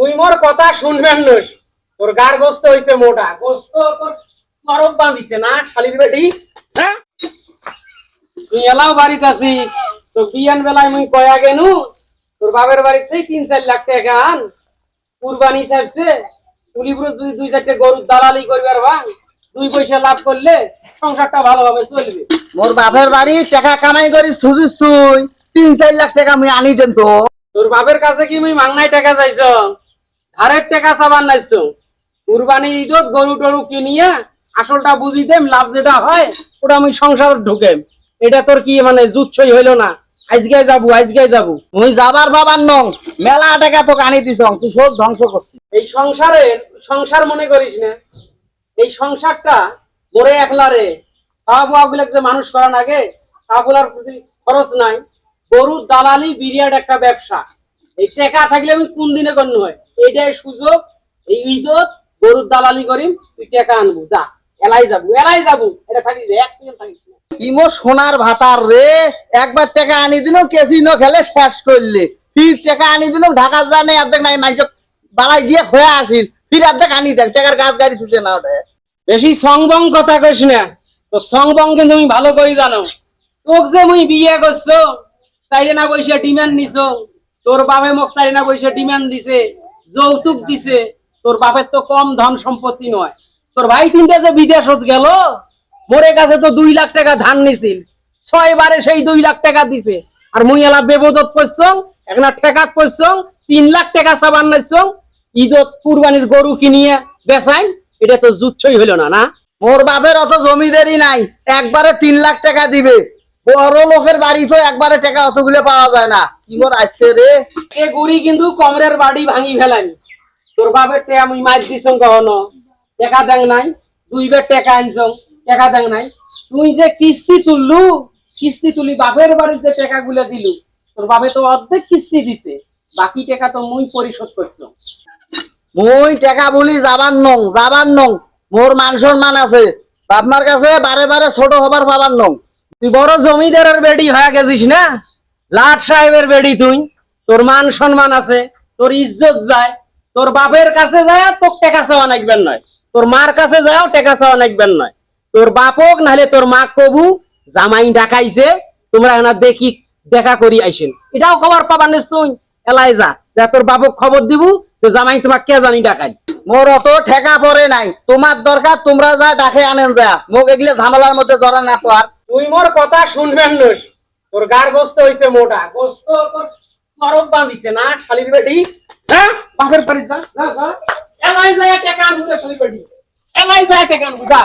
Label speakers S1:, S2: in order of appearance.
S1: তুই মোর কথা শুনবেন নস, তোর গার গোস্ত হইছে মোটা, গোস্ত তোর সরব বাঁধিছে না শালির বেটি। হ্যাঁ তুই এলাও বাড়িতে আছিস, তো বিয়ান বেলায় মুই কয়া গেনু তোর বাপের বাড়িতে ৩-৪ লাখ টাকা আন কুরবানি চাইছে, পুলিপুর যদি ২-৪টে গরুর দালালি করবার ভাঙ ২ পয়সা লাভ করলে সংসারটা ভালোভাবে চলবে।
S2: মোর বাপের বাড়ি টাকা কামাই করিস থুজিস তুই ৩-৪ লাখ টাকা আমি আনি দেন তো।
S1: তোর বাপের কাছে কি মুই মাংনাই টাকা চাইছ, ধারের টাকা চাবান নাইছ। কুরবানির ঈদত গরু টরু কিনিয়া আসলটা বুঝি দেম, লাভ যেটা হয় ওটা আমি সংসার ঢুকেম। এটা তোর কি মানে জুৎসই হইল না? আজকে যাবো আজকে যাবো,
S2: তুই যাবার বাবার নং, মেলা টাকা তোকে আনি দিস, তুই সব ধ্বংস করছিস।
S1: এই সংসারের সংসার মনে করিস না, এই সংসারটা মোরে একলা রে। সাহাবুয়া গুলো যে মানুষ করার আগে সাহাবুলার প্রতি খরচ নাই, গরুর দালালি বিরিয়ার একটা ব্যবসা। এই টাকা থাকলে আমি কোন দিনে গণ্য হয়, এইটাই সুযোগ। এই ঈদত গরুর দালালি করিম, তুই টাকা আনবো, যা এলাই যাবো, এটা থাকিস রে, 1 সেকেন্ড থাকিস না।
S2: ইমো সোনার ভাতার রে, একবার টাকা আনি দিল কেসিনো খেলে শেষ করলে, ফির টাকা আনি দিল ঢাকা জানে অর্ধেক নাই মাইজ বালাই দিয়ে খোয়া আসিল, ফির অর্ধেক আনি দেখ টাকার গাছ গাড়ি তুলে না। ওটা
S1: বেশি সংবং কথা কইস না, তো সংবং কিন্তু তুমি ভালো করে জানো। তোক যে মুই বিয়ে করছো 4 পয়সা ডিমান্ড নিছো, তোর বাপে মোক 4 পয়সা ডিমান্ড দিছে, যৌতুক দিছে। তোর বাপের তো কম ধন সম্পত্তি নয়। তোর ভাই 3টে যে বিদেশত গেল, মোরে কাছে তো 2 লাখ টাকা ধান নিছিল, 6 বারে সেই 2 লাখ টাকা দিছে। আর মুই এলা বেবদত পড়ছং, এখন ঠেকাত পড়ছং, 3 লাখ টাকা সাবান নাইছং ঈদত কুরবানির গরু কিনিয়ে বেচাই। এটা তো জুৎসই হইল না। না
S2: মোর বাপের অত জমিদারি নাই, একবারে 3 লাখ টাকা দিবে। বড় লোকের বাড়ি তো একবারে টাকা অতগুলো পাওয়া যায় না। কি মোর আসছে রে,
S1: এ গুড়ি কিন্তু কমরের বাড়ি ভাঙি ফেলাই। তোর বাপের টাকা মুই মাছ দিছং, কখনো টাকা দেং নাই। 2 বার টাকা আনছং, টাকা দেং নাই। তুই যে কিস্তি তুলি বাপের বাড়ির যে টাকা গুলা দিলু, তোর বাপে তো অর্ধেক কিস্তি দিছে, বাকি টাকা তো মুই পরিশোধ করছো।
S2: মুই টাকা বলি যাবার নং, মোর মান সম্মান আছে, আপনার কাছে বারে বারে ছোট হবার পাবার নং।
S1: তুই বড় জমিদারের বেডি হয়ে গেছিস না, লাট সাহেবের বেডি তুই। তোর মান সম্মান আছে, তোর ইজ্জত যায়। তোর বাপের কাছে যায় তোর টাকা চাওয়া নাকবেন নয়, তোর মার কাছে যাও টাকা চাওয়া নাকবেন নয়। তোর বাপক নাহলে তোর মা কবু জামাই ডাকাইছে, তোমরা এনা দেখি দেখা করি আইসেন, এটাও খবর পাবান। তুই এলাই যা, তোর বাপক খবর দিবু তো জামাই তোমার কে জানি ডাকাই।
S2: মোর অত ঠেকা পড়ে নাই, তোমার দরকার তোমরা যা ডাকে আনেন, যা মোক এগুলো ঝামেলার মধ্যে জড়া না তো। আর
S1: তুই মোর কথা শুনবেন নস, তোর গার গোস্ত হইছে মোটা, গোস্ত তোর সরব বাঁধিছে না শালির বেটি। হ্যাঁ বাপের বাড়ি যা, এলাই যায় টাকা আনবো শালির বেটি, এলাই যায় টাকা আনবো, যা।